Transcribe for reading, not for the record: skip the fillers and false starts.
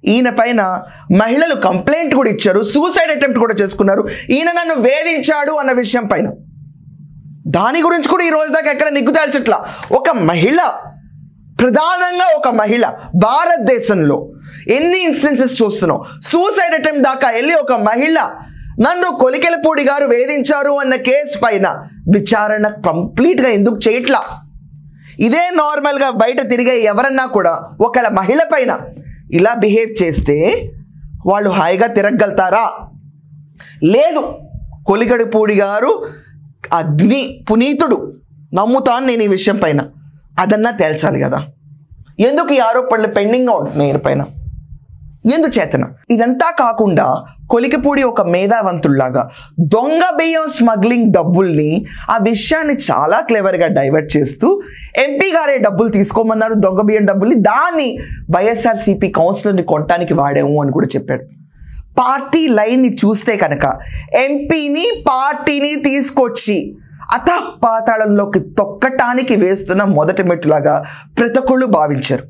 ఈయన పైన మహిళలు కంప్లైంట్ కూడా ఇచ్చారు, సూసైడ్ అటెంప్ట్ కూడా చేసుకున్నారు. ఈయన నన్ను వేధించాడు అన్న విషయం పైన. దాని గురించి కూడా ఈ రోజు దాకా ఎక్కడ నిగ్గు తేల్చట్లా. ఒక మహిళ, ప్రధానంగా ఒక మహిళ, భారతదేశంలో ఎన్ని ఇన్స్టెన్సెస్ చూస్తున్నాం. సూసైడ్ అటెంప్ట్ దాకా వెళ్ళి ఒక మహిళ నన్ను కొలికెలపూడి గారు వేధించారు అన్న కేసు పైన విచారణ కంప్లీట్గా ఎందుకు చేయట్లా? ఇదే నార్మల్గా బయట తిరిగే ఎవరన్నా కూడా ఒకళ్ళ మహిళ పైన ఇలా బిహేవ్ చేస్తే వాళ్ళు హాయిగా తిరగలుగుతారా? లేదు. కొలికెలపూడి గారు అగ్ని పునీతుడు, నమ్ముతాను నేను ఈ విషయం పైన. అదన్నా తేల్చాలి కదా. ఎందుకు ఈ ఆరోపణలు పెండింగ్గా ఉంటున్నాయి పైన? ఎందుచేతన? ఇదంతా కాకుండా కొలికెపూడి ఒక మేధావంతుల్లాగా దొంగ బియ్యం స్మగ్లింగ్ డబ్బుల్ని, ఆ విషయాన్ని చాలా క్లెవర్గా డైవర్ట్ చేస్తూ ఎంపీ గారే డబ్బులు తీసుకోమన్నారు, దొంగ బియ్యం డబ్బుల్ని, దాన్ని వైఎస్ఆర్సీపీ కౌన్సిలర్ని కొనటానికి వాడాము అని కూడా చెప్పాడు. పార్టీ లైన్ని చూస్తే కనుక ఎంపీని, పార్టీని తీసుకొచ్చి అథపాతాళంలోకి తొక్కటానికి వేస్తున్న మొదటి మెట్టులాగా ప్రతి ఒక్కళ్ళు భావించారు.